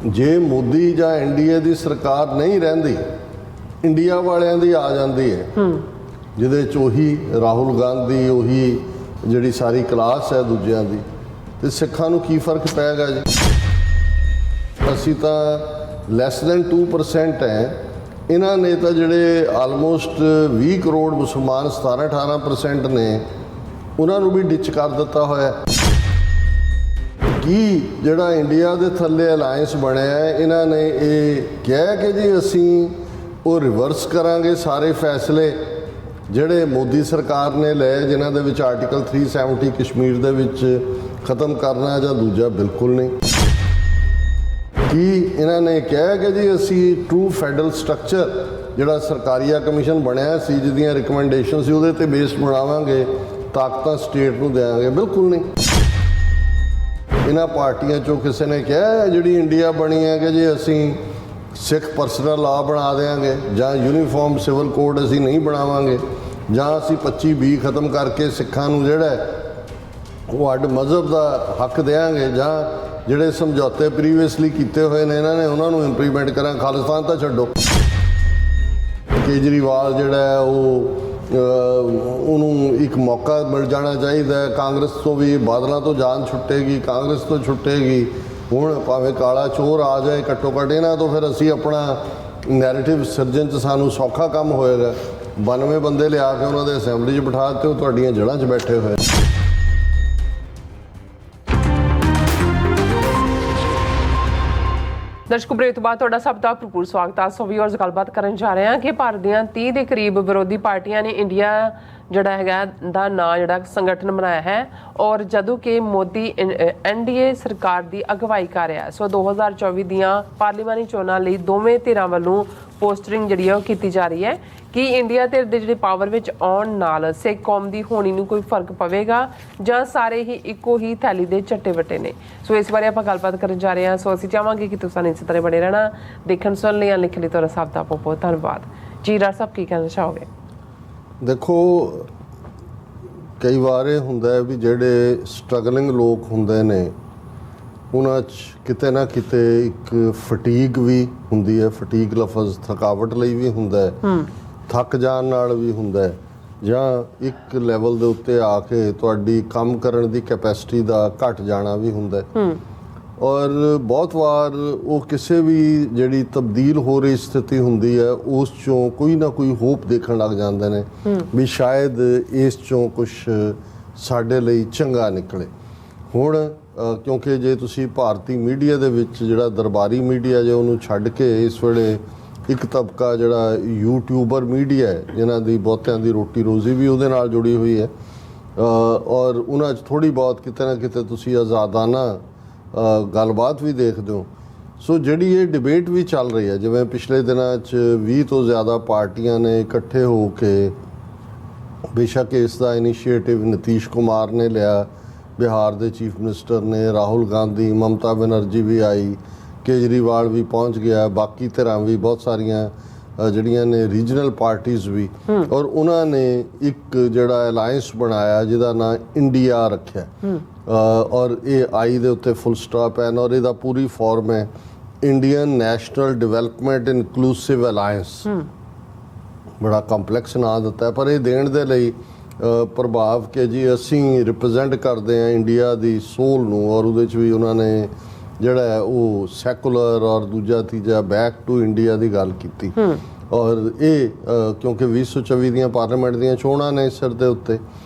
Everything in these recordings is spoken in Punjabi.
ਜੇ ਮੋਦੀ ਜਾਂ ਐਨਡੀਏ ਦੀ ਸਰਕਾਰ ਨਹੀਂ ਰਹਿੰਦੀ, ਇੰਡੀਆ ਵਾਲਿਆਂ ਦੀ ਆ ਜਾਂਦੀ ਹੈ, ਜਿਹਦੇ 'ਚ ਉਹੀ ਰਾਹੁਲ ਗਾਂਧੀ, ਉਹੀ ਜਿਹੜੀ ਸਾਰੀ ਕਲਾਸ ਹੈ ਦੂਜਿਆਂ ਦੀ, ਤੇ ਸਿੱਖਾਂ ਨੂੰ ਕੀ ਫਰਕ ਪੈਗਾ ਜੀ? ਅਸੀਂ ਤਾਂ ਲੈਸ ਦੈਨ 2% ਹੈ। ਇਹਨਾਂ ਨੇ ਤਾਂ ਜਿਹੜੇ ਆਲਮੋਸਟ 20 ਕਰੋੜ ਮੁਸਲਮਾਨ 17-18% ਨੇ, ਉਹਨਾਂ ਨੂੰ ਵੀ ਡਿਚ ਕਰ ਦਿੱਤਾ ਹੋਇਆ। ਕੀ ਜਿਹੜਾ ਇੰਡੀਆ ਦੇ ਥੱਲੇ ਅਲਾਇੰਸ ਬਣਿਆ ਹੈ, ਇਹਨਾਂ ਨੇ ਇਹ ਕਿਹਾ ਕਿ ਜੀ ਅਸੀਂ ਉਹ ਰਿਵਰਸ ਕਰਾਂਗੇ ਸਾਰੇ ਫੈਸਲੇ ਜਿਹੜੇ ਮੋਦੀ ਸਰਕਾਰ ਨੇ ਲਏ, ਜਿਨ੍ਹਾਂ ਦੇ ਵਿੱਚ ਆਰਟੀਕਲ 370 ਕਸ਼ਮੀਰ ਦੇ ਵਿੱਚ ਖਤਮ ਕਰਨਾ ਜਾਂ ਦੂਜਾ ਬਿਲਕੁਲ ਨਹੀਂ। ਕੀ ਇਹਨਾਂ ਨੇ ਕਿਹਾ ਕਿ ਜੀ ਅਸੀਂ ਟਰੂ ਫੈਡਰਲ ਸਟਰਕਚਰ ਜਿਹੜਾ ਸਰਕਾਰੀਆ ਕਮਿਸ਼ਨ ਬਣਿਆ ਸੀ, ਜਿਹਦੀਆਂ ਰਿਕਮੈਂਡੇਸ਼ਨ ਸੀ, ਉਹਦੇ 'ਤੇ ਬੇਸ ਬਣਾਵਾਂਗੇ, ਤਾਕਤਾਂ ਸਟੇਟ ਨੂੰ ਦੇਵਾਂਗੇ? ਬਿਲਕੁਲ ਨਹੀਂ। ਇਹਨਾਂ ਪਾਰਟੀਆਂ 'ਚੋਂ ਕਿਸੇ ਨੇ ਕਿਹਾ ਜਿਹੜੀ ਇੰਡੀਆ ਬਣੀ ਹੈ ਕਿ ਜੀ ਅਸੀਂ ਸਿੱਖ ਪਰਸਨਲ ਲਾ ਬਣਾ ਦੇਵਾਂਗੇ, ਜਾਂ ਯੂਨੀਫਾਰਮ ਸਿਵਲ ਕੋਡ ਅਸੀਂ ਨਹੀਂ ਬਣਾਵਾਂਗੇ, ਜਾਂ ਅਸੀਂ 25-20 ਖਤਮ ਕਰਕੇ ਸਿੱਖਾਂ ਨੂੰ ਜਿਹੜਾ ਉਹ ਅੱਡ ਮਜ਼ਹਬ ਦਾ ਹੱਕ ਦੇਵਾਂਗੇ, ਜਾਂ ਜਿਹੜੇ ਸਮਝੌਤੇ ਪ੍ਰੀਵੀਅਸਲੀ ਕੀਤੇ ਹੋਏ ਨੇ ਇਹਨਾਂ ਨੇ ਉਹਨਾਂ ਨੂੰ ਇੰਪਲੀਮੈਂਟ ਕਰਾਂ? ਖਾਲਿਸਤਾਨ ਤਾਂ ਛੱਡੋ, ਕੇਜਰੀਵਾਲ ਜਿਹੜਾ ਹੈ ਉਹਨੂੰ ਇੱਕ ਮੌਕਾ ਮਿਲ ਜਾਣਾ ਚਾਹੀਦਾ। ਕਾਂਗਰਸ ਤੋਂ ਵੀ, ਬਾਦਲਾਂ ਤੋਂ ਜਾਨ ਛੁੱਟੇਗੀ, ਕਾਂਗਰਸ ਤੋਂ ਛੁੱਟੇਗੀ। ਹੁਣ ਭਾਵੇਂ ਕਾਲਾ ਚੋਰ ਆ ਜਾਏ, ਘੱਟੋ ਘੱਟ ਇਹਨਾਂ ਤੋਂ ਫਿਰ ਅਸੀਂ ਆਪਣਾ ਨੈਰੇਟਿਵ ਸਿਰਜਣ 'ਚ ਸਾਨੂੰ ਸੌਖਾ ਕੰਮ ਹੋਏਗਾ। 92 ਬੰਦੇ ਲਿਆ ਕੇ ਉਹਨਾਂ ਦੇ ਅਸੈਂਬਲੀ 'ਚ ਬਿਠਾ ਦਿੱਤੇ, ਉਹ ਤੁਹਾਡੀਆਂ ਜੜ੍ਹਾਂ 'ਚ ਬੈਠੇ ਹੋਏ। ਦਰਸ਼ਕੋ, ਬ੍ਰੇਕ ਤੋਂ ਬਾਅਦ ਤੁਹਾਡਾ ਸਭ ਦਾ ਭਰਪੂਰ ਸਵਾਗਤ ਹੈ। ਸੋ ਵੀਅਰਸ, ਗੱਲਬਾਤ ਕਰਨ ਜਾ ਰਹੇ ਹਾਂ ਕਿ ਭਾਰਤ ਦੀਆਂ 30 ਦੇ ਕਰੀਬ ਵਿਰੋਧੀ ਪਾਰਟੀਆਂ ਨੇ ਇੰਡੀਆ ਜਿਹੜਾ ਹੈਗਾ ਦਾ ਨਾਂ ਜਿਹੜਾ ਸੰਗਠਨ ਬਣਾਇਆ ਹੈ, ਔਰ ਜਦੋਂ ਕਿ ਮੋਦੀ ਐਨਡੀਏ ਸਰਕਾਰ ਦੀ ਅਗਵਾਈ ਕਰ ਰਿਹਾ। ਸੋ 2024 ਦੀਆਂ ਪਾਰਲੀਮਾਨੀ ਚੋਣਾਂ ਲਈ ਦੋਵੇਂ ਧਿਰਾਂ ਵੱਲੋਂ ਪੋਸਟਰਿੰਗ ਜਿਹੜੀ ਹੈ ਉਹ ਕੀਤੀ ਜਾ ਰਹੀ ਹੈ ਕਿ ਇੰਡੀਆ ਧਿਰ ਦੇ ਜਿਹੜੇ ਪਾਵਰ ਵਿੱਚ ਆਉਣ ਨਾਲ ਸਿੱਖ ਕੌਮ ਦੀ ਹੋਣੀ ਨੂੰ ਕੋਈ ਫਰਕ ਪਵੇਗਾ ਜਾਂ ਸਾਰੇ ਹੀ ਇੱਕੋ ਹੀ ਥੈਲੀ ਦੇ ਚੱਟੇ ਵੱਟੇ ਨੇ। ਸੋ ਇਸ ਬਾਰੇ ਆਪਾਂ ਗੱਲਬਾਤ ਕਰਨ ਜਾ ਰਹੇ ਹਾਂ। ਸੋ ਅਸੀਂ ਚਾਹਾਂਗੇ ਕਿ ਤੁਸੀਂ ਇਸੇ ਤਰ੍ਹਾਂ ਬਣੇ ਰਹਿਣਾ। ਦੇਖਣ ਸੁਣਨ ਲਈ ਲਿਖਣ ਲਈ ਤੁਹਾਡਾ ਸਭ ਦਾ ਬਹੁਤ ਬਹੁਤ ਧੰਨਵਾਦ ਜੀ। ਡਾਕਟਰ ਸਾਹਿਬ, ਕੀ ਕਹਿਣਾ ਚਾਹੋਗੇ? ਦੇਖੋ, ਕਈ ਵਾਰ ਇਹ ਹੁੰਦਾ ਹੈ ਵੀ ਜਿਹੜੇ ਸਟਰਗਲਿੰਗ ਲੋਕ ਹੁੰਦੇ ਨੇ ਉਹਨਾਂ 'ਚ ਕਿਤੇ ਨਾ ਕਿਤੇ ਇੱਕ ਫਟੀਗ ਵੀ ਹੁੰਦੀ ਹੈ। ਫਟੀਗ ਲਫ਼ਜ਼ ਥਕਾਵਟ ਲਈ ਵੀ ਹੁੰਦਾ ਹੈ, ਥੱਕ ਜਾਣ ਨਾਲ ਵੀ ਹੁੰਦਾ ਹੈ, ਜਾਂ ਇੱਕ ਲੈਵਲ ਦੇ ਉੱਤੇ ਆ ਕੇ ਤੁਹਾਡੀ ਕੰਮ ਕਰਨ ਦੀ ਕੈਪੈਸਿਟੀ ਦਾ ਘਟ ਜਾਣਾ ਵੀ ਹੁੰਦਾ ਹੈ। ਔਰ ਬਹੁਤ ਵਾਰ ਉਹ ਕਿਸੇ ਵੀ ਜਿਹੜੀ ਤਬਦੀਲ ਹੋ ਰਹੀ ਸਥਿਤੀ ਹੁੰਦੀ ਹੈ ਉਸ 'ਚੋਂ ਕੋਈ ਨਾ ਕੋਈ ਹੋਪ ਦੇਖਣ ਲੱਗ ਜਾਂਦੇ ਨੇ ਵੀ ਸ਼ਾਇਦ ਇਸ 'ਚੋਂ ਕੁਛ ਸਾਡੇ ਲਈ ਚੰਗਾ ਨਿਕਲੇ। ਹੁਣ ਕਿਉਂਕਿ ਜੇ ਤੁਸੀਂ ਭਾਰਤੀ ਮੀਡੀਆ ਦੇ ਵਿੱਚ ਜਿਹੜਾ ਦਰਬਾਰੀ ਮੀਡੀਆ ਜੇ ਉਹਨੂੰ ਛੱਡ ਕੇ ਇਸ ਵੇਲੇ ਇੱਕ ਤਬਕਾ ਜਿਹੜਾ ਯੂਟਿਊਬਰ ਮੀਡੀਆ ਹੈ, ਜਿਨ੍ਹਾਂ ਦੀ ਬਹੁਤਿਆਂ ਦੀ ਰੋਟੀ ਰੋਜ਼ੀ ਵੀ ਉਹਦੇ ਨਾਲ ਜੁੜੀ ਹੋਈ ਹੈ, ਔਰ ਉਹਨਾਂ 'ਚ ਥੋੜ੍ਹੀ ਬਹੁਤ ਕਿਤੇ ਨਾ ਕਿਤੇ ਤੁਸੀਂ ਆਜ਼ਾਦਾਨਾ ਗੱਲਬਾਤ ਵੀ ਦੇਖਦੇ ਹੋ। ਸੋ ਜਿਹੜੀ ਇਹ ਡਿਬੇਟ ਵੀ ਚੱਲ ਰਹੀ ਹੈ, ਜਿਵੇਂ ਪਿਛਲੇ ਦਿਨਾਂ 'ਚ 20 ਤੋਂ ਜ਼ਿਆਦਾ ਪਾਰਟੀਆਂ ਨੇ ਇਕੱਠੇ ਹੋ ਕੇ, ਬੇਸ਼ੱਕ ਇਸ ਦਾ ਇਨੀਸ਼ੀਏਟਿਵ ਨਿਤੀਸ਼ ਕੁਮਾਰ ਨੇ ਲਿਆ, ਬਿਹਾਰ ਦੇ ਚੀਫ ਮਿਨਿਸਟਰ ਨੇ, ਰਾਹੁਲ ਗਾਂਧੀ, ਮਮਤਾ ਬੈਨਰਜੀ ਵੀ ਆਈ, ਕੇਜਰੀਵਾਲ ਵੀ ਪਹੁੰਚ ਗਿਆ, ਬਾਕੀ ਧਿਰਾਂ ਵੀ ਬਹੁਤ ਸਾਰੀਆਂ ਜਿਹੜੀਆਂ ਨੇ ਰੀਜਨਲ ਪਾਰਟੀਜ਼ ਵੀ, ਔਰ ਉਹਨਾਂ ਨੇ ਇੱਕ ਜਿਹੜਾ ਅਲਾਇੰਸ ਬਣਾਇਆ ਜਿਹਦਾ ਨਾਂ ਇੰਡੀਆ ਰੱਖਿਆ। ਔਰ ਇਹ ਆਈ ਦੇ ਉੱਤੇ ਫੁੱਲ ਸਟਾਪ ਹੈ, ਔਰ ਇਹਦਾ ਪੂਰੀ ਫਾਰਮ ਹੈ Indian national development inclusive alliance. ਬੜਾ ਕੰਪਲੈਕਸ ਨਾਂ ਦਿੱਤਾ ਹੈ, ਪਰ ਇਹ ਦੇਣ ਦੇ ਲਈ ਪ੍ਰਭਾਵ ਕਿ ਜੀ ਅਸੀਂ ਰਿਪਰੈਜ਼ੈਂਟ ਕਰਦੇ ਹਾਂ ਇੰਡੀਆ ਦੀ ਸੋਲ ਨੂੰ, ਔਰ ਉਹਦੇ 'ਚ ਵੀ ਉਹਨਾਂ ਨੇ ਜਿਹੜਾ ਹੈ ਉਹ ਸੈਕੂਲਰ ਔਰ ਦੂਜਾ ਤੀਜਾ ਬੈਕ ਟੂ ਇੰਡੀਆ ਦੀ ਗੱਲ ਕੀਤੀ। ਔਰ ਇਹ ਕਿਉਂਕਿ 2024 ਦੀਆਂ ਪਾਰਲੀਮੈਂਟ ਦੀਆਂ ਚੋਣਾਂ ਨੇ ਸਿਰ ਦੇ ਉੱਤੇ,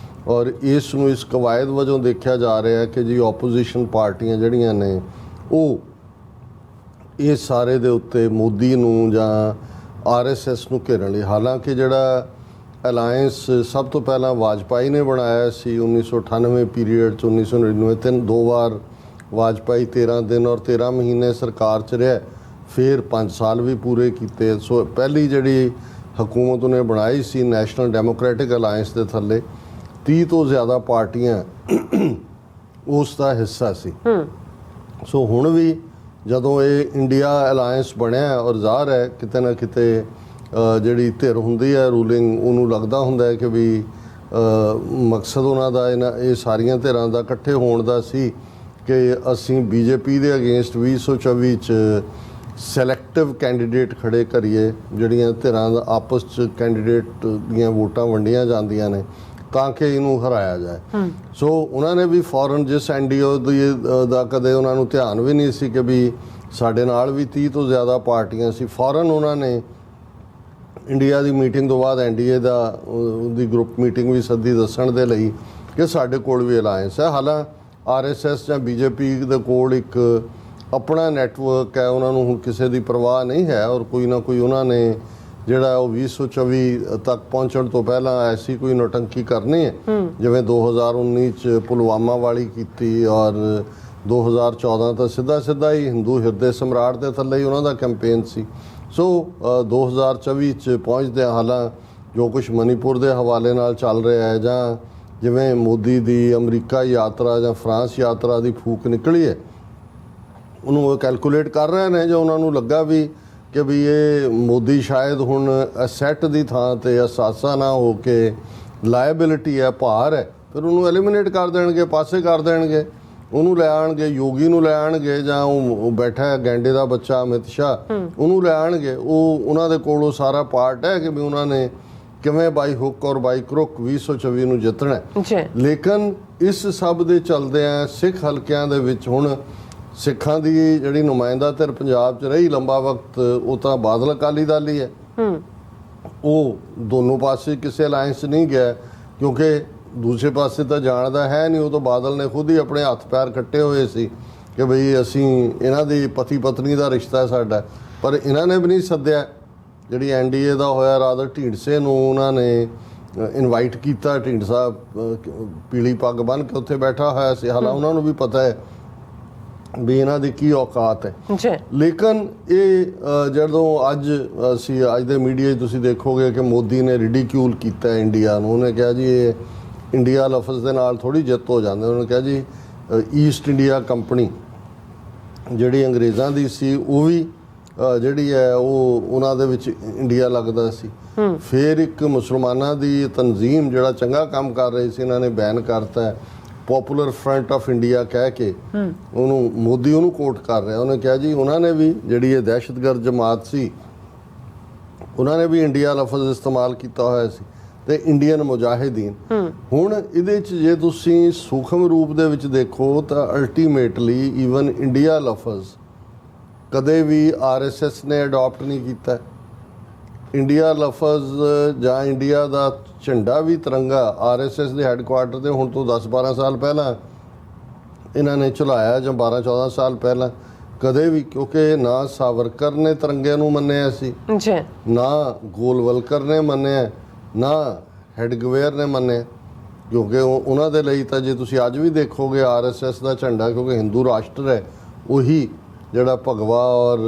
ਔਰ ਇਸ ਨੂੰ ਇਸ ਕਵਾਇਦ ਵਜੋਂ ਦੇਖਿਆ ਜਾ ਰਿਹਾ ਕਿ ਜੀ ਆਪੋਜੀਸ਼ਨ ਪਾਰਟੀਆਂ ਜਿਹੜੀਆਂ ਨੇ ਉਹ ਇਸ ਸਾਰੇ ਦੇ ਉੱਤੇ ਮੋਦੀ ਨੂੰ ਜਾਂ RSS ਨੂੰ ਘੇਰਨ ਲਈ, ਹਾਲਾਂਕਿ ਜਿਹੜਾ ਅਲਾਇੰਸ ਸਭ ਤੋਂ ਪਹਿਲਾਂ ਵਾਜਪਾਈ ਨੇ ਬਣਾਇਆ ਸੀ 1998 ਪੀਰੀਅਡ 'ਚ, 1999 ਦੋ ਵਾਰ ਵਾਜਪਾਈ 13 ਦਿਨ ਔਰ 13 ਮਹੀਨੇ ਸਰਕਾਰ 'ਚ ਰਿਹਾ, ਫਿਰ 5 ਸਾਲ ਵੀ ਪੂਰੇ ਕੀਤੇ। ਸੋ ਪਹਿਲੀ ਜਿਹੜੀ ਹਕੂਮਤ ਉਹਨੇ ਬਣਾਈ ਸੀ ਨੈਸ਼ਨਲ ਡੈਮੋਕ੍ਰੈਟਿਕ ਅਲਾਇੰਸ ਦੇ ਥੱਲੇ 30 ਤੋਂ ਜ਼ਿਆਦਾ ਪਾਰਟੀਆਂ ਉਸ ਦਾ ਹਿੱਸਾ ਸੀ। ਸੋ ਹੁਣ ਵੀ ਜਦੋਂ ਇਹ ਇੰਡੀਆ ਅਲਾਇੰਸ ਬਣਿਆ, ਔਰ ਜ਼ਾਹਰ ਹੈ ਕਿਤੇ ਨਾ ਕਿਤੇ ਜਿਹੜੀ ਧਿਰ ਹੁੰਦੀ ਹੈ ਰੂਲਿੰਗ, ਉਹਨੂੰ ਲੱਗਦਾ ਹੁੰਦਾ ਹੈ ਕਿ ਵੀ ਮਕਸਦ ਉਹਨਾਂ ਦਾ ਇਹ ਸਾਰੀਆਂ ਧਿਰਾਂ ਦਾ ਇਕੱਠੇ ਹੋਣ ਦਾ ਸੀ ਕਿ ਅਸੀਂ ਬੀਜੇਪੀ ਦੇ ਅਗੇਂਸਟ 2024 ਚ ਸੈਲੈਕਟਿਵ ਕੈਂਡੀਡੇਟ ਖੜੇ ਕਰੀਏ, ਜਿਹੜੀਆਂ ਧਿਰਾਂ ਦਾ ਆਪਸ ਚ ਕੈਂਡੀਡੇਟ ਦੀਆਂ ਵੋਟਾਂ ਵੰਡੀਆਂ ਜਾਂਦੀਆਂ ਨੇ ਤਾਂ ਕਿ ਇਹਨੂੰ ਹਰਾਇਆ ਜਾਏ। ਸੋ ਉਹਨਾਂ ਨੇ ਵੀ ਫੌਰਨ, ਜਿਸ ਐਨਡੀਏ ਦਾ ਕਦੇ ਉਹਨਾਂ ਨੂੰ ਧਿਆਨ ਵੀ ਨਹੀਂ ਸੀ ਕਿ ਵੀ ਸਾਡੇ ਨਾਲ ਵੀ 30 ਤੋਂ ਜ਼ਿਆਦਾ ਪਾਰਟੀਆਂ ਸੀ, ਫੌਰਨ ਉਹਨਾਂ ਨੇ ਇੰਡੀਆ ਦੀ ਮੀਟਿੰਗ ਤੋਂ ਬਾਅਦ ਐਨਡੀਏ ਦੀ ਗਰੁੱਪ ਮੀਟਿੰਗ ਵੀ ਸੱਦੀ ਦੱਸਣ ਦੇ ਲਈ ਕਿ ਸਾਡੇ ਕੋਲ ਵੀ ਅਲਾਇੰਸ ਹੈ। ਹਾਲਾਂਕਿ ਆਰਐਸਐਸ ਜਾਂ ਬੀਜੇਪੀ ਦੇ ਕੋਲ ਇੱਕ ਆਪਣਾ ਨੈਟਵਰਕ ਹੈ, ਉਹਨਾਂ ਨੂੰ ਹੁਣ ਕਿਸੇ ਦੀ ਪਰਵਾਹ ਨਹੀਂ ਹੈ ਔਰ ਕੋਈ ਨਾ ਕੋਈ ਉਹਨਾਂ ਨੇ ਜਿਹੜਾ ਉਹ 2024 ਤੱਕ ਪਹੁੰਚਣ ਤੋਂ ਪਹਿਲਾਂ ਐਸੀ ਕੋਈ ਨੌਟੰਕੀ ਕਰਨੀ ਹੈ ਜਿਵੇਂ 2019 ਚ ਪੁਲਵਾਮਾ ਵਾਲੀ ਕੀਤੀ ਔਰ 2014 ਤਾਂ ਸਿੱਧਾ ਹੀ ਹਿੰਦੂ ਹਿਰਦੇ ਸਮਰਾਟ ਦੇ ਥੱਲੇ ਹੀ ਉਹਨਾਂ ਦਾ ਕੈਂਪੇਨ ਸੀ। ਸੋ 2024 ਚ ਪਹੁੰਚਦਿਆਂ ਹਾਲਾਂਕਿ ਜੋ ਕੁਝ ਮਨੀਪੁਰ ਦੇ ਹਵਾਲੇ ਨਾਲ ਚੱਲ ਰਿਹਾ ਹੈ ਜਾਂ ਜਿਵੇਂ ਮੋਦੀ ਦੀ ਅਮਰੀਕਾ ਯਾਤਰਾ ਜਾਂ ਫਰਾਂਸ ਯਾਤਰਾ ਦੀ ਫੂਕ ਨਿਕਲੀ ਹੈ, ਉਹਨੂੰ ਉਹ ਕੈਲਕੂਲੇਟ ਕਰ ਰਹੇ ਨੇ। ਜੋ ਉਹਨਾਂ ਨੂੰ ਲੱਗਾ ਵੀ ਕਿ ਵੀ ਇਹ ਮੋਦੀ ਸ਼ਾਇਦ ਹੁਣ ਅਸੈਟ ਦੀ ਥਾਂ ਤੇ ਅਸਾਸਾ ਨਾ ਹੋ ਕੇ ਲਾਇਬਿਲਿਟੀ ਹੈ, ਭਾਰ ਹੈ, ਫਿਰ ਉਹਨੂੰ ਐਲੀਮੀਨੇਟ ਕਰ ਦੇਣਗੇ, ਪਾਸੇ ਕਰ ਦੇਣਗੇ, ਉਹਨੂੰ ਲੈ ਆਣਗੇ, ਯੋਗੀ ਨੂੰ ਲੈ ਆਣਗੇ ਜਾਂ ਉਹ ਬੈਠਾ ਹੈ ਗੈਂਡੇ ਦਾ ਬੱਚਾ ਅਮਿਤ ਸ਼ਾਹ, ਉਹਨੂੰ ਲੈ ਆਣਗੇ। ਉਹ ਉਹਨਾਂ ਦੇ ਕੋਲ ਉਹ ਸਾਰਾ ਪਾਰਟ ਹੈ ਕਿ ਵੀ ਉਹਨਾਂ ਨੇ ਕਿਵੇਂ ਬਾਈ ਹੁੱਕ ਔਰ ਬਾਈ ਕਰੁੱਕ 2024 ਨੂੰ ਜਿੱਤਣਾ। ਲੇਕਿਨ ਇਸ ਸਭ ਦੇ ਚੱਲਦਿਆਂ ਸਿੱਖ ਹਲਕਿਆਂ ਦੇ ਵਿੱਚ ਹੁਣ ਸਿੱਖਾਂ ਦੀ ਜਿਹੜੀ ਨੁਮਾਇੰਦਾ ਧਿਰ ਪੰਜਾਬ 'ਚ ਰਹੀ ਲੰਬਾ ਵਕਤ, ਉਹ ਤਾਂ ਬਾਦਲ ਅਕਾਲੀ ਦਲ ਹੀ ਹੈ। ਉਹ ਦੋਨੋਂ ਪਾਸੇ ਕਿਸੇ ਅਲਾਇੰਸ 'ਚ ਨਹੀਂ ਗਿਆ ਕਿਉਂਕਿ ਦੂਸਰੇ ਪਾਸੇ ਤਾਂ ਜਾਣਦਾ ਹੈ ਨਹੀਂ। ਉਹ ਤਾਂ ਬਾਦਲ ਨੇ ਖੁਦ ਹੀ ਆਪਣੇ ਹੱਥ ਪੈਰ ਕੱਟੇ ਹੋਏ ਸੀ ਕਿ ਬਈ ਅਸੀਂ ਇਹਨਾਂ ਦੀ ਪਤੀ ਪਤਨੀ ਦਾ ਰਿਸ਼ਤਾ ਸਾਡਾ, ਪਰ ਇਹਨਾਂ ਨੇ ਵੀ ਨਹੀਂ ਸੱਦਿਆ। ਜਿਹੜੀ ਐਨਡੀਏ ਦਾ ਹੋਇਆ ਰਾਦਰ ਢੀਂਡਸੇ ਨੂੰ ਉਹਨਾਂ ਨੇ ਇਨਵਾਈਟ ਕੀਤਾ, ਢੀਂਡਸਾ ਪੀਲੀ ਪੱਗ ਬੰਨ੍ਹ ਕੇ ਉੱਥੇ ਬੈਠਾ ਹੋਇਆ ਸੀ। ਹਾਲਾਂਕਿ ਉਹਨਾਂ ਨੂੰ ਵੀ ਪਤਾ ਹੈ ਵੀ ਇਹਨਾਂ ਦੀ ਕੀ ਔਕਾਤ ਹੈ। ਲੇਕਿਨ ਇਹ ਜਦੋਂ ਅੱਜ ਦੇ ਮੀਡੀਆ 'ਚ ਤੁਸੀਂ ਦੇਖੋਗੇ ਕਿ ਮੋਦੀ ਨੇ ਰਿਡੀਕਿਊਲ ਕੀਤਾ ਇੰਡੀਆ ਨੂੰ। ਉਹਨੇ ਕਿਹਾ ਜੀ ਇਹ ਇੰਡੀਆ ਲਫ਼ਜ਼ ਦੇ ਨਾਲ ਥੋੜ੍ਹੀ ਜਿੱਤ ਹੋ ਜਾਂਦੇ। ਉਹਨੇ ਕਿਹਾ ਜੀ ਈਸਟ ਇੰਡੀਆ ਕੰਪਨੀ ਜਿਹੜੀ ਅੰਗਰੇਜ਼ਾਂ ਦੀ ਸੀ ਉਹ ਵੀ ਜਿਹੜੀ ਹੈ ਉਹ ਉਹਨਾਂ ਦੇ ਵਿੱਚ ਇੰਡੀਆ ਲੱਗਦਾ ਸੀ। ਫਿਰ ਇੱਕ ਮੁਸਲਮਾਨਾਂ ਦੀ ਤਨਜ਼ੀਮ ਜਿਹੜਾ ਚੰਗਾ ਕੰਮ ਕਰ ਰਹੀ ਸੀ, ਇਹਨਾਂ ਨੇ ਬੈਨ ਕਰਤਾ, ਪੋਪੂਲਰ ਫਰੰਟ ਆਫ ਇੰਡੀਆ ਕਹਿ ਕੇ ਉਹਨੂੰ ਮੋਦੀ ਉਹਨੂੰ ਕੋਟ ਕਰ ਰਿਹਾ। ਉਹਨੇ ਕਿਹਾ ਜੀ ਉਹਨਾਂ ਨੇ ਵੀ ਜਿਹੜੀ ਇਹ ਦਹਿਸ਼ਤਗਰਦ ਜਮਾਤ ਸੀ ਉਹਨਾਂ ਨੇ ਵੀ ਇੰਡੀਆ ਲਫ਼ਜ਼ ਇਸਤੇਮਾਲ ਕੀਤਾ ਹੋਇਆ ਸੀ ਤੇ ਇੰਡੀਅਨ ਮੁਜਾਹਿਦੀਨ। ਹੁਣ ਇਹਦੇ 'ਚ ਜੇ ਤੁਸੀਂ ਸੂਖਮ ਰੂਪ ਦੇ ਵਿੱਚ ਦੇਖੋ ਤਾਂ ਅਲਟੀਮੇਟਲੀ ਈਵਨ ਇੰਡੀਆ ਲਫ਼ਜ਼ ਕਦੇ ਵੀ ਆਰਐਸਐਸ ਨੇ ਅਡਾਪਟ ਨਹੀਂ ਕੀਤਾ। ਇੰਡੀਆ ਲਫ਼ਜ਼ ਜਾਂ ਇੰਡੀਆ ਦਾ ਝੰਡਾ ਵੀ ਤਿਰੰਗਾ ਆਰਐਸਐਸ ਦੇ ਹੈੱਡਕੁਆਰਟਰ ਤੇ ਹੁਣ ਤੋਂ 10-12 ਸਾਲ ਪਹਿਲਾਂ ਇਹਨਾਂ ਨੇ ਚਲਾਇਆ ਜਾਂ 12-14 ਸਾਲ ਪਹਿਲਾਂ ਕਦੇ ਵੀ, ਕਿਉਂਕਿ ਨਾ ਸਾਵਰਕਰ ਨੇ ਤਿਰੰਗੇ ਨੂੰ ਮੰਨਿਆ ਸੀ, ਨਾ ਗੋਲਵਲਕਰ ਨੇ ਮੰਨਿਆ, ਨਾ ਹੈਡਗਵੇਅਰ ਨੇ ਮੰਨਿਆ। ਕਿਉਂਕਿ ਉਹਨਾਂ ਦੇ ਲਈ ਤਾਂ ਜੇ ਤੁਸੀਂ ਅੱਜ ਵੀ ਦੇਖੋਗੇ ਆਰਐਸਐਸ ਦਾ ਝੰਡਾ, ਕਿਉਂਕਿ ਹਿੰਦੂ ਰਾਸ਼ਟਰ ਹੈ, ਉਹੀ ਜਿਹੜਾ ਭਗਵਾ ਔਰ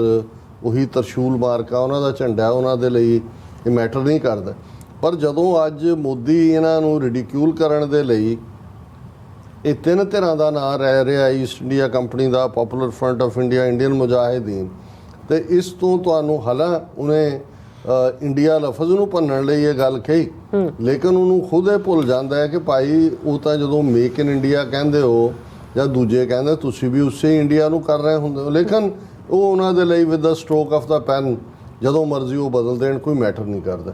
ਉਹੀ ਤਰਸ਼ੂਲ ਮਾਰਕਾ ਉਹਨਾਂ ਦਾ ਝੰਡਾ, ਉਹਨਾਂ ਦੇ ਲਈ ਇਹ ਮੈਟਰ ਨਹੀਂ ਕਰਦਾ। ਪਰ ਜਦੋਂ ਅੱਜ ਮੋਦੀ ਇਹਨਾਂ ਨੂੰ ਰਿਡੀਕਿਊਲ ਕਰਨ ਦੇ ਲਈ ਇਹ ਤਿੰਨ ਧਿਰਾਂ ਦਾ ਨਾਂ ਰਹਿ ਰਿਹਾ, ਈਸਟ ਇੰਡੀਆ ਕੰਪਨੀ ਦਾ, popular front of India, Indian Mujahideen, ਤੇ ਇਸ ਤੋਂ ਤੁਹਾਨੂੰ ਹਾਲਾਂ ਉਹਨੇ ਇੰਡੀਆ ਲਫ਼ਜ਼ ਨੂੰ ਭੰਨਣ ਲਈ ਇਹ ਗੱਲ ਕਹੀ, ਲੇਕਿਨ ਉਹਨੂੰ ਖੁਦ ਇਹ ਭੁੱਲ ਜਾਂਦਾ ਹੈ ਕਿ ਭਾਈ ਉਹ ਤਾਂ ਜਦੋਂ ਮੇਕ ਇਨ ਇੰਡੀਆ ਕਹਿੰਦੇ ਹੋ ਜਾਂ ਦੂਜੇ ਕਹਿੰਦੇ ਤੁਸੀਂ ਵੀ ਉਸੇ ਇੰਡੀਆ ਨੂੰ ਕਰ ਰਹੇ ਹੁੰਦੇ ਹੋ। ਲੇਕਿਨ ਉਹ ਉਹਨਾਂ ਦੇ ਲਈ with the stroke of the pen ਜਦੋਂ ਮਰਜ਼ੀ ਉਹ ਬਦਲ ਦੇਣ, ਕੋਈ ਮੈਟਰ ਨਹੀਂ ਕਰਦਾ।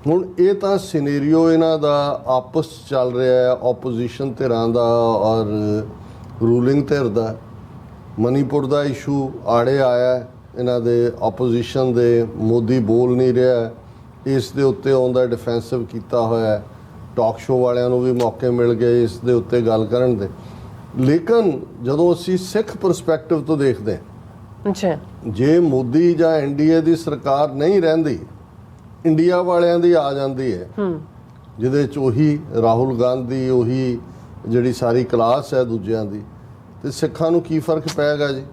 ਹੁਣ ਇਹ ਤਾਂ ਸਿਨੈਰੀਓ ਇਹਨਾਂ ਦਾ ਆਪਸ ਚੱਲ ਰਿਹਾ ਹੈ, ਆਪੋਜੀਸ਼ਨ ਧਿਰਾਂ ਦਾ ਔਰ ਰੂਲਿੰਗ ਧਿਰ ਦਾ। ਮਨੀਪੁਰ ਦਾ ਇਸ਼ੂ ਆੜੇ ਆਇਆ ਇਹਨਾਂ ਦੇ ਆਪੋਜੀਸ਼ਨ ਦੇ, ਮੋਦੀ ਬੋਲ ਨਹੀਂ ਰਿਹਾ, ਇਸ ਦੇ ਉੱਤੇ ਆਉਂਦਾ ਡਿਫੈਂਸਿਵ ਕੀਤਾ ਹੋਇਆ। ਟਾਕ ਸ਼ੋ ਵਾਲਿਆਂ ਨੂੰ ਵੀ ਮੌਕੇ ਮਿਲ ਗਏ ਇਸ ਦੇ ਉੱਤੇ ਗੱਲ ਕਰਨ ਦੇ। ਲੇਕਿਨ ਜਦੋਂ ਅਸੀਂ ਸਿੱਖ ਪਰਸਪੈਕਟਿਵ ਤੋਂ ਦੇਖਦੇ ਹਾਂ, ਜੇ ਮੋਦੀ ਜਾਂ ਐਨਡੀਏ ਦੀ ਸਰਕਾਰ ਨਹੀਂ ਰਹਿੰਦੀ, ਇੰਡੀਆ ਵਾਲਿਆਂ ਦੀ ਆ ਜਾਂਦੀ ਹੈ, ਜਿਹਦੇ 'ਚ ਉਹੀ ਰਾਹੁਲ ਗਾਂਧੀ, ਉਹੀ ਜਿਹੜੀ ਸਾਰੀ ਕਲਾਸ ਹੈ ਦੂਜਿਆਂ ਦੀ, ਤੇ ਸਿੱਖਾਂ ਨੂੰ ਕੀ ਫਰਕ ਪਏਗਾ ਜੀ?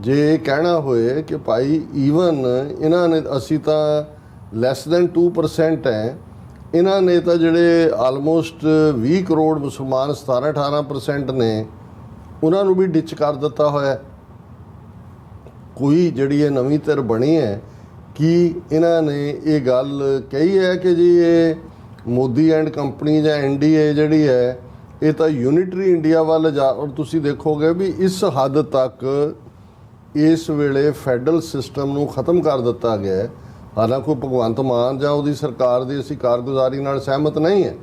ਜੇ ਇਹ ਕਹਿਣਾ ਹੋਏ ਕਿ ਭਾਈ ਈਵਨ ਇਹਨਾਂ ਨੇ, ਅਸੀਂ ਤਾਂ ਲੈਸ ਦੈਨ 2% ਹੈ, ਇਹਨਾਂ ਨੇ ਤਾਂ ਜਿਹੜੇ ਆਲਮੋਸਟ 20 ਕਰੋੜ ਮੁਸਲਮਾਨ 17-18% ਨੇ, ਉਹਨਾਂ ਨੂੰ ਵੀ ਡਿਚ ਕਰ ਦਿੱਤਾ ਹੋਇਆ। ਕੋਈ ਜਿਹੜੀ ਇਹ ਨਵੀਂ ਧਿਰ ਬਣੀ ਹੈ, ਕੀ ਇਹਨਾਂ ਨੇ ਇਹ ਗੱਲ ਕਹੀ ਹੈ ਕਿ ਜੀ ਇਹ ਮੋਦੀ ਐਂਡ ਕੰਪਨੀ ਜਾਂ ਐਨਡੀਏ ਜਿਹੜੀ ਹੈ ਇਹ ਤਾਂ ਯੂਨਿਟਰੀ ਇੰਡੀਆ ਵੱਲ ਜਾ, ਔਰ ਤੁਸੀਂ ਦੇਖੋਗੇ ਵੀ ਇਸ ਹੱਦ ਤੱਕ ਇਸ ਵੇਲੇ ਫੈਡਰਲ ਸਿਸਟਮ ਨੂੰ ਖਤਮ ਕਰ ਦਿੱਤਾ ਗਿਆ ਹੈ। ਹਾਲਾਂਕਿ ਭਗਵੰਤ ਮਾਨ ਜਾਂ ਉਹਦੀ ਸਰਕਾਰ ਦੀ ਅਸੀਂ ਕਾਰਗੁਜ਼ਾਰੀ ਨਾਲ ਸਹਿਮਤ ਨਹੀਂ ਹੈ,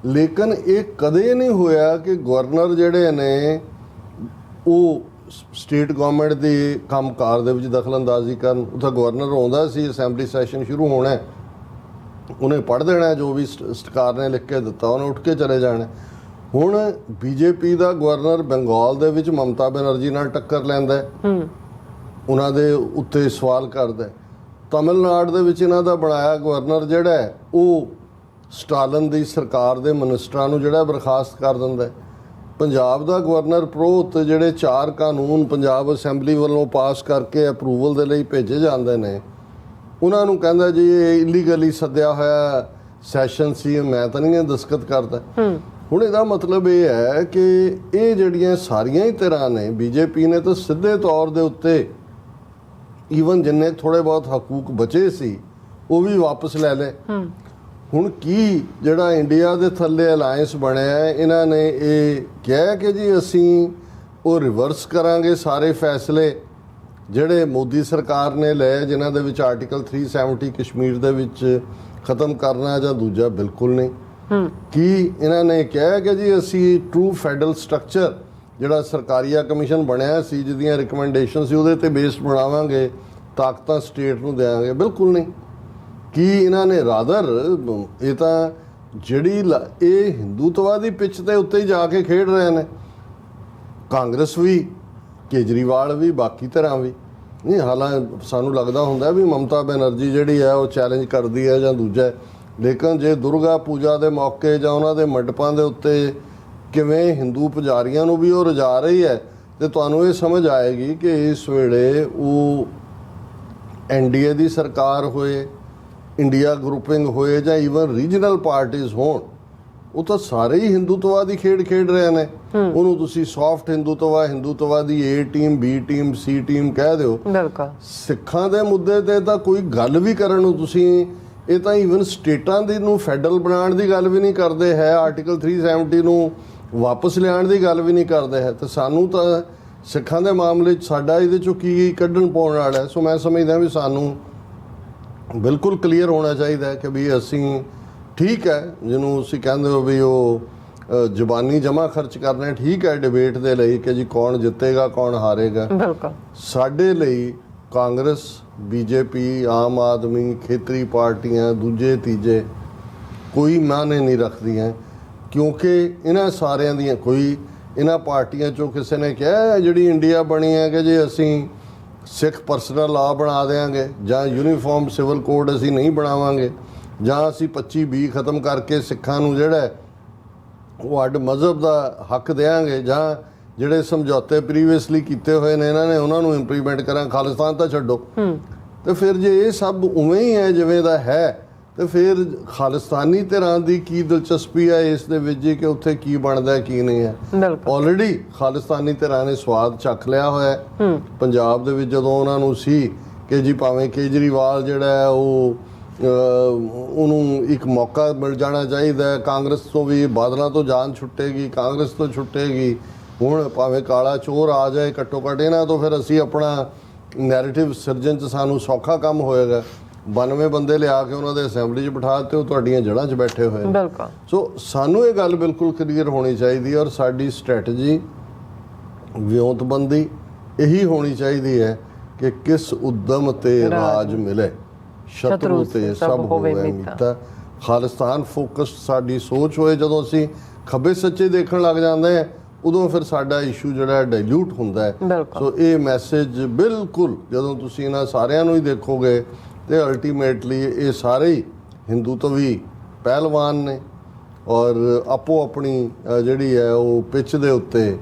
ਲੇਕਿਨ ਇਹ ਕਦੇ ਨਹੀਂ ਹੋਇਆ ਕਿ ਗਵਰਨਰ ਜਿਹੜੇ ਨੇ ਉਹ ਸਟੇਟ ਗਵਰਨਮੈਂਟ ਦੇ ਕੰਮਕਾਰ ਦੇ ਵਿੱਚ ਦਖਲਅੰਦਾਜ਼ੀ ਕਰਨ। ਉੱਥੇ ਗਵਰਨਰ ਆਉਂਦਾ ਸੀ, ਅਸੈਂਬਲੀ ਸੈਸ਼ਨ ਸ਼ੁਰੂ ਹੋਣਾ, ਉਹਨੇ ਪੜ੍ਹ ਦੇਣਾ ਜੋ ਵੀ ਸਰਕਾਰ ਨੇ ਲਿਖ ਕੇ ਦਿੱਤਾ, ਉਹਨੇ ਉੱਠ ਕੇ ਚਲੇ ਜਾਣਾ। ਹੁਣ ਬੀਜੇਪੀ ਦਾ ਗਵਰਨਰ ਬੰਗਾਲ ਦੇ ਵਿੱਚ ਮਮਤਾ ਬੈਨਰਜੀ ਨਾਲ ਟੱਕਰ ਲੈਂਦਾ, ਉਹਨਾਂ ਦੇ ਉੱਤੇ ਸਵਾਲ ਕਰਦਾ। ਤਮਿਲਨਾਡੂ ਦੇ ਵਿੱਚ ਇਹਨਾਂ ਦਾ ਬਣਾਇਆ ਗਵਰਨਰ ਜਿਹੜਾ ਹੈ ਉਹ ਸਟਾਲਿਨ ਦੀ ਸਰਕਾਰ ਦੇ ਮਿਨਿਸਟਰਾਂ ਨੂੰ ਜਿਹੜਾ ਬਰਖਾਸਤ ਕਰ ਦਿੰਦਾ। ਪੰਜਾਬ ਦਾ ਗਵਰਨਰ ਪ੍ਰੋਹਤ ਜਿਹੜੇ 4 ਕਾਨੂੰਨ ਪੰਜਾਬ ਅਸੈਂਬਲੀ ਵੱਲੋਂ ਪਾਸ ਕਰਕੇ ਅਪਰੂਵਲ ਦੇ ਲਈ ਭੇਜੇ ਜਾਂਦੇ ਨੇ, ਉਹਨਾਂ ਨੂੰ ਕਹਿੰਦਾ ਜੀ ਇਹ ਇਲੀਗਲੀ ਸੱਦਿਆ ਹੋਇਆ ਸੈਸ਼ਨ ਸੀ, ਮੈਂ ਤਾਂ ਨਹੀਂ ਦਸਤਖਤ ਕਰਦਾ। ਹੁਣ ਇਹਦਾ ਮਤਲਬ ਇਹ ਹੈ ਕਿ ਇਹ ਜਿਹੜੀਆਂ ਸਾਰੀਆਂ ਹੀ ਤਰ੍ਹਾਂ ਨੇ, ਬੀਜੇਪੀ ਨੇ ਤਾਂ ਸਿੱਧੇ ਤੌਰ ਦੇ ਉੱਤੇ ਈਵਨ ਜਿੰਨੇ ਥੋੜੇ ਬਹੁਤ ਹਕੂਕ ਬਚੇ ਸੀ ਉਹ ਵੀ ਵਾਪਸ ਲੈ ਲਏ। ਹੁਣ ਕੀ ਜਿਹੜਾ ਇੰਡੀਆ ਦੇ ਥੱਲੇ ਅਲਾਇੰਸ ਬਣਿਆ, ਇਹਨਾਂ ਨੇ ਇਹ ਕਿਹਾ ਕਿ ਜੀ ਅਸੀਂ ਉਹ ਰਿਵਰਸ ਕਰਾਂਗੇ ਸਾਰੇ ਫੈਸਲੇ ਜਿਹੜੇ ਮੋਦੀ ਸਰਕਾਰ ਨੇ ਲਏ, ਜਿਨ੍ਹਾਂ ਦੇ ਵਿੱਚ ਆਰਟੀਕਲ 370 ਕਸ਼ਮੀਰ ਦੇ ਵਿੱਚ ਖਤਮ ਕਰਨਾ ਜਾਂ ਦੂਜਾ ਬਿਲਕੁਲ ਨਹੀਂ। ਕੀ ਇਹਨਾਂ ਨੇ ਕਿਹਾ ਕਿ ਜੀ ਅਸੀਂ ਟਰੂ ਫੈਡਰਲ ਸਟਰਕਚਰ ਜਿਹੜਾ ਸਰਕਾਰੀਆ ਕਮਿਸ਼ਨ ਬਣਿਆ ਸੀ ਜਿਹਦੀਆਂ ਰਿਕਮੈਂਡੇਸ਼ਨ ਸੀ ਉਹਦੇ ਤੇ ਬੇਸ ਬਣਾਵਾਂਗੇ, ਤਾਕਤਾਂ ਸਟੇਟ ਨੂੰ ਦੇਵਾਂਗੇ? ਬਿਲਕੁਲ ਨਹੀਂ। ਕੀ ਇਹਨਾਂ ਨੇ ਰਾਦਰ ਇਹ ਤਾਂ ਜਿਹੜੀ ਇਹ ਹਿੰਦੂਤਵਾਦੀ ਪਿੱਚ ਦੇ ਉੱਤੇ ਹੀ ਜਾ ਕੇ ਖੇਡ ਰਹੇ ਨੇ, ਕਾਂਗਰਸ ਵੀ, ਕੇਜਰੀਵਾਲ ਵੀ, ਬਾਕੀ ਤਰ੍ਹਾਂ ਵੀ ਨਹੀਂ। ਹਾਲਾਂਕਿ ਸਾਨੂੰ ਲੱਗਦਾ ਹੁੰਦਾ ਵੀ ਮਮਤਾ ਬੈਨਰਜੀ ਜਿਹੜੀ ਹੈ ਉਹ ਚੈਲੰਜ ਕਰਦੀ ਹੈ ਜਾਂ ਦੂਜਾ, ਲੇਕਿਨ ਜੇ ਦੁਰਗਾ ਪੂਜਾ ਦੇ ਮੌਕੇ ਜਾਂ ਉਹਨਾਂ ਦੇ ਮੰਡਪਾਂ ਦੇ ਉੱਤੇ ਕਿਵੇਂ ਹਿੰਦੂ ਪੁਜਾਰੀਆਂ ਨੂੰ ਵੀ ਉਹ ਰਜਾ ਰਹੀ ਹੈ, ਤੇ ਤੁਹਾਨੂੰ ਇਹ ਸਮਝ ਆਏਗੀ ਕਿ ਇਸ ਵੇਲੇ ਉਹ ਐਨਡੀਏ ਦੀ ਸਰਕਾਰ ਹੋਏ, ਇੰਡੀਆ ਗਰੁੱਪਿੰਗ ਹੋਏ ਜਾਂ ਈਵਨ ਰੀਜਨਲ ਪਾਰਟੀਆਂ ਹੋਣ, ਉਹ ਤਾਂ ਸਾਰੇ ਹੀ ਹਿੰਦੂਤਵਾਦੀ ਖੇਡ ਖੇਡ ਰਹੇ ਨੇ। ਉਹਨੂੰ ਤੁਸੀਂ ਸੌਫਟ ਹਿੰਦੂਤਵਾ ਦੀ ਏ ਟੀਮ, ਬੀ ਟੀਮ, ਸੀ ਟੀਮ ਕਹਿ ਦਿਓ। ਬਿਲਕੁਲ ਸਿੱਖਾਂ ਦੇ ਮੁੱਦੇ ਤੇ ਤਾਂ ਕੋਈ ਗੱਲ ਵੀ ਕਰਨ ਨੂੰ ਤੁਸੀਂ, ਇਹ ਤਾਂ ਈਵਨ ਸਟੇਟਾਂ ਦੀ ਨੂੰ ਫੈਡਰਲ ਬਣਾਉਣ ਦੀ ਗੱਲ ਵੀ ਨਹੀਂ ਕਰਦੇ ਹੈ, ਆਰਟੀਕਲ 370 ਨੂੰ ਵਾਪਸ ਲਿਆਉਣ ਦੀ ਗੱਲ ਵੀ ਨਹੀਂ ਕਰਦੇ ਹੈ। ਤੇ ਸਾਨੂੰ ਤਾਂ ਸਿੱਖਾਂ ਦੇ ਮਾਮਲੇ 'ਚ ਸਾਡਾ ਇਹਦੇ 'ਚੋਂ ਕੀ ਕੱਢਣ ਪਾਉਣ ਵਾਲਾ ਹੈ। ਸੋ ਮੈਂ ਸਮਝਦਾ ਵੀ ਸਾਨੂੰ ਬਿਲਕੁਲ ਕਲੀਅਰ ਹੋਣਾ ਚਾਹੀਦਾ ਹੈ ਕਿ ਵੀ ਅਸੀਂ ਠੀਕ ਹੈ, ਜਿਹਨੂੰ ਤੁਸੀਂ ਕਹਿੰਦੇ ਹੋ ਵੀ ਉਹ ਜ਼ੁਬਾਨੀ ਜਮ੍ਹਾਂ ਖਰਚ ਕਰਨਾ ਠੀਕ ਹੈ ਡਿਬੇਟ ਦੇ ਲਈ ਕਿ ਜੀ ਕੌਣ ਜਿੱਤੇਗਾ ਕੌਣ ਹਾਰੇਗਾ। ਬਿਲਕੁਲ ਸਾਡੇ ਲਈ ਕਾਂਗਰਸ, ਬੀਜੇਪੀ, ਆਮ ਆਦਮੀ, ਖੇਤਰੀ ਪਾਰਟੀਆਂ, ਦੂਜੇ ਤੀਜੇ ਕੋਈ ਮਾਇਨੇ ਨਹੀਂ ਰੱਖਦੀਆਂ, ਕਿਉਂਕਿ ਇਹਨਾਂ ਸਾਰਿਆਂ ਦੀਆਂ ਕੋਈ ਇਹਨਾਂ ਪਾਰਟੀਆਂ 'ਚੋਂ ਕਿਸੇ ਨੇ ਕਿਹਾ ਜਿਹੜੀ ਇੰਡੀਆ ਬਣੀ ਹੈ ਕਿ ਜੇ ਅਸੀਂ ਸਿੱਖ ਪਰਸਨਲ ਲਾ ਬਣਾ ਦੇਵਾਂਗੇ ਜਾਂ ਯੂਨੀਫਾਰਮ ਸਿਵਲ ਕੋਡ ਅਸੀਂ ਨਹੀਂ ਬਣਾਵਾਂਗੇ ਜਾਂ ਅਸੀਂ 25-20 ਖਤਮ ਕਰਕੇ ਸਿੱਖਾਂ ਨੂੰ ਜਿਹੜਾ ਉਹ ਅੱਡ ਮਜ਼ਹਬ ਦਾ ਹੱਕ ਦੇਵਾਂਗੇ ਜਾਂ ਜਿਹੜੇ ਸਮਝੌਤੇ ਪ੍ਰੀਵੀਅਸਲੀ ਕੀਤੇ ਹੋਏ ਨੇ ਇਹਨਾਂ ਨੇ ਉਹਨਾਂ ਨੂੰ ਇੰਪਲੀਮੈਂਟ ਕਰਾਂ, ਖਾਲਿਸਤਾਨ ਤਾਂ ਛੱਡੋ। ਤੇ ਫਿਰ ਜੇ ਇਹ ਸਭ ਉਵੇਂ ਹੀ ਹੈ ਜਿਵੇਂ ਦਾ ਹੈ, ਤੇ ਫਿਰ ਖਾਲਿਸਤਾਨੀ ਧਿਰਾਂ ਦੀ ਕੀ ਦਿਲਚਸਪੀ ਹੈ ਇਸ ਦੇ ਵਿੱਚ ਕਿ ਉੱਥੇ ਕੀ ਬਣਦਾ ਕੀ ਨਹੀਂ ਹੈ। ਆਲਰੇਡੀ ਖਾਲਿਸਤਾਨੀ ਧਿਰਾਂ ਨੇ ਸਵਾਦ ਚੱਖ ਲਿਆ ਹੋਇਆ ਪੰਜਾਬ ਦੇ ਵਿੱਚ, ਜਦੋਂ ਉਹਨਾਂ ਨੂੰ ਸੀ ਕਿ ਜੀ ਭਾਵੇਂ ਕੇਜਰੀਵਾਲ ਜਿਹੜਾ ਹੈ ਉਹ ਉਹਨੂੰ ਇੱਕ ਮੌਕਾ ਮਿਲ ਜਾਣਾ ਚਾਹੀਦਾ, ਕਾਂਗਰਸ ਤੋਂ ਵੀ, ਬਾਦਲਾਂ ਤੋਂ ਜਾਨ ਛੁੱਟੇਗੀ, ਕਾਂਗਰਸ ਤੋਂ ਛੁੱਟੇਗੀ, ਹੁਣ ਭਾਵੇਂ ਕਾਲਾ ਚੋਰ ਆ ਜਾਏ, ਘੱਟੋ ਘੱਟ ਇਹਨਾਂ ਤੋਂ ਫਿਰ ਅਸੀਂ ਆਪਣਾ ਨੈਰੇਟਿਵ ਸਿਰਜਣ 'ਚ ਸਾਨੂੰ ਸੌਖਾ ਕੰਮ ਹੋਏਗਾ। 92 ਬੰਦੇ ਲਿਆ ਕੇ ਉਹਨਾਂ ਦੇ ਅਸੈਂਬਲੀ 'ਚ ਬਿਠਾ ਦਿੱਤੇ, ਉਹ ਤੁਹਾਡੀਆਂ ਜੜ੍ਹਾਂ 'ਚ ਬੈਠੇ ਹੋਏ ਨੇ। ਸੋ ਸਾਨੂੰ ਇਹ ਗੱਲ ਬਿਲਕੁਲ ਕਲੀਅਰ ਹੋਣੀ ਚਾਹੀਦੀ ਹੈ, ਔਰ ਸਾਡੀ ਸਟ੍ਰੈਟਜੀ ਵਿਉਂਤਬੰਦੀ ਇਹੀ ਹੋਣੀ ਚਾਹੀਦੀ ਹੈ ਕਿ ਕਿਸ ਉਦਮ ਤੇ ਰਾਜ ਮਿਲੇ, ਸ਼ਤਰੂ ਤੇ ਸਭ ਹੋਵੇ ਮੀਤਾ। ਖਾਲਿਸਤਾਨ ਫੋਕਸਡ ਸਾਡੀ ਸੋਚ ਹੋਏ, ਜਦੋਂ ਅਸੀਂ ਖੱਬੇ ਸੱਚੇ ਦੇਖਣ ਲੱਗ ਜਾਂਦੇ ਹਾਂ ਉਦੋਂ ਫਿਰ ਸਾਡਾ ਇਸ਼ੂ ਜਿਹੜਾ ਡਾਇਲੂਟ ਹੁੰਦਾ ਹੈ। ਸੋ ਇਹ ਮੈਸੇਜ ਬਿਲਕੁਲ ਜਦੋਂ ਤੁਸੀਂ ਇਹਨਾਂ ਸਾਰਿਆਂ ਨੂੰ ਹੀ ਦੇਖੋਗੇ ਤੇ ਅਲਟੀਮੇਟਲੀ ਇਹ ਸਾਰੇ ਹੀ ਹਿੰਦੂਤਵੀ ਪਹਿਲਵਾਨ ਨੇ ਔਰ ਆਪੋ ਆਪਣੀ ਜਿਹੜੀ ਹੈ ਉਹ ਪਿੱਚ ਦੇ ਉੱਤੇ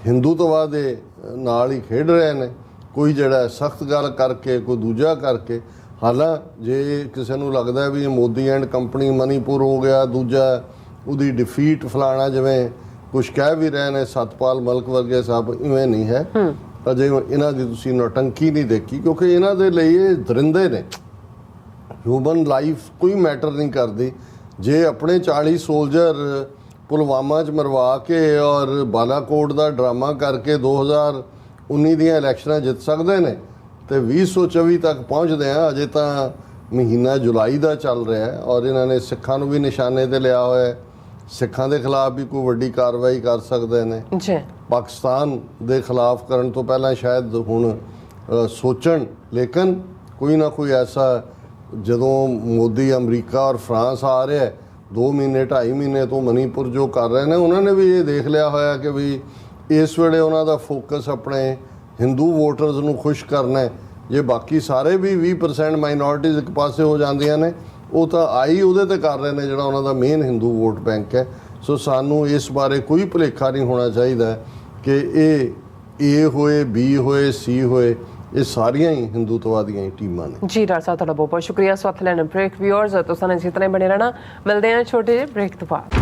ਹਿੰਦੂਤਵਾ ਦੇ ਨਾਲ ਹੀ ਖੇਡ ਰਹੇ ਨੇ, ਕੋਈ ਜਿਹੜਾ ਸਖਤ ਗੱਲ ਕਰਕੇ, ਕੋਈ ਦੂਜਾ ਕਰਕੇ। ਹਾਲਾਂ ਜੇ ਕਿਸੇ ਨੂੰ ਲੱਗਦਾ ਵੀ ਮੋਦੀ ਐਂਡ ਕੰਪਨੀ ਮਨੀਪੁਰ ਹੋ ਗਿਆ, ਦੂਜਾ ਉਹਦੀ ਡਿਫੀਟ ਫਲਾਣਾ, ਜਿਵੇਂ ਕੁਛ ਕਹਿ ਵੀ ਰਹੇ ਨੇ ਸਤਪਾਲ ਮਲਕ ਵਰਗੇ ਸਾਹਿਬ, ਇਵੇਂ ਨਹੀਂ ਹੈ। ਅਜੇ ਇਹਨਾਂ ਦੀ ਤੁਸੀਂ ਨੌਟੰਕੀ ਨਹੀਂ ਦੇਖੀ, ਕਿਉਂਕਿ ਇਹਨਾਂ ਦੇ ਲਈ ਇਹ ਦਰਿੰਦੇ ਨੇ। ਹਿਊਮਨ ਲਾਈਫ ਕੋਈ ਮੈਟਰ ਨਹੀਂ ਕਰਦੀ। ਜੇ ਆਪਣੇ 40 ਸੋਲਜਰ ਪੁਲਵਾਮਾ 'ਚ ਮਰਵਾ ਕੇ ਔਰ ਬਾਲਾਕੋਟ ਦਾ ਡਰਾਮਾ ਕਰਕੇ 2019 ਦੀਆਂ ਇਲੈਕਸ਼ਨਾਂ ਜਿੱਤ ਸਕਦੇ ਨੇ ਤੇ 2024 ਤੱਕ ਪਹੁੰਚਦੇ ਆ। ਅਜੇ ਤਾਂ ਮਹੀਨਾ ਜੁਲਾਈ ਦਾ ਚੱਲ ਰਿਹਾ ਹੈ ਔਰ ਇਹਨਾਂ ਨੇ ਸਿੱਖਾਂ ਨੂੰ ਵੀ ਨਿਸ਼ਾਨੇ ਤੇ ਲਿਆ ਹੋਇਆ ਹੈ। ਸਿੱਖਾਂ ਦੇ ਖਿਲਾਫ ਵੀ ਕੋਈ ਵੱਡੀ ਕਾਰਵਾਈ ਕਰ ਸਕਦੇ ਨੇ ਜੀ। ਪਾਕਿਸਤਾਨ ਦੇ ਖਿਲਾਫ ਕਰਨ ਤੋਂ ਪਹਿਲਾਂ ਸ਼ਾਇਦ ਹੁਣ ਸੋਚਣ, ਲੇਕਿਨ ਕੋਈ ਨਾ ਕੋਈ ਐਸਾ ਜਦੋਂ ਮੋਦੀ ਅਮਰੀਕਾ ਔਰ ਫਰਾਂਸ ਆ ਰਿਹਾ ਹੈ 2 ਮਹੀਨੇ 2.5 ਮਹੀਨੇ ਤੋਂ ਮਨੀਪੁਰ ਜੋ ਕਰ ਰਹੇ ਨੇ, ਉਹਨਾਂ ਨੇ ਵੀ ਇਹ ਦੇਖ ਲਿਆ ਹੋਇਆ ਕਿ ਵੀ ਇਸ ਵੇਲੇ ਉਹਨਾਂ ਦਾ ਫੋਕਸ ਆਪਣੇ ਹਿੰਦੂ ਵੋਟਰਸ ਨੂੰ ਖੁਸ਼ ਕਰਨਾ ਹੈ। ਜੇ ਬਾਕੀ ਸਾਰੇ ਵੀ 20% ਮਾਈਨੋਰਟੀਜ਼ ਇੱਕ ਪਾਸੇ ਹੋ ਜਾਂਦੀਆਂ ਨੇ, ਉਹ ਤਾਂ ਆਈ ਉਹਦੇ ਤੇ ਕਰ ਰਹੇ ਨੇ ਜਿਹੜਾ ਉਹਨਾਂ ਦਾ ਮੇਨ ਹਿੰਦੂ ਵੋਟ ਬੈਂਕ ਹੈ। ਸੋ ਸਾਨੂੰ ਇਸ ਬਾਰੇ ਕੋਈ ਭੁਲੇਖਾ ਨਹੀਂ ਹੋਣਾ ਚਾਹੀਦਾ ਕਿ ਇਹ ਏ ਹੋਏ, ਬੀ ਹੋਏ, ਸੀ ਹੋਏ, ਇਹ ਸਾਰੀਆਂ ਹੀ ਹਿੰਦੂਤਵਾ ਦੀਆਂ ਹੀ ਟੀਮਾਂ ਨੇ। ਜੀ ਡਾਕਟਰ ਸਾਹਿਬ, ਤੁਹਾਡਾ ਬਹੁਤ ਬਹੁਤ ਸ਼ੁਕਰੀਆ। ਸਵਾਤ ਲੈਣ ਬ੍ਰੇਕ ਵਿਊਅਰਸ, ਤੁਸੀਂ ਇਸ ਤਰ੍ਹਾਂ ਬਣੇ ਰਹਿਣਾ। ਮਿਲਦੇ ਹਾਂ ਛੋਟੇ ਜਿਹੇ ਬ੍ਰੇਕ ਤੋਂ ਬਾਅਦ।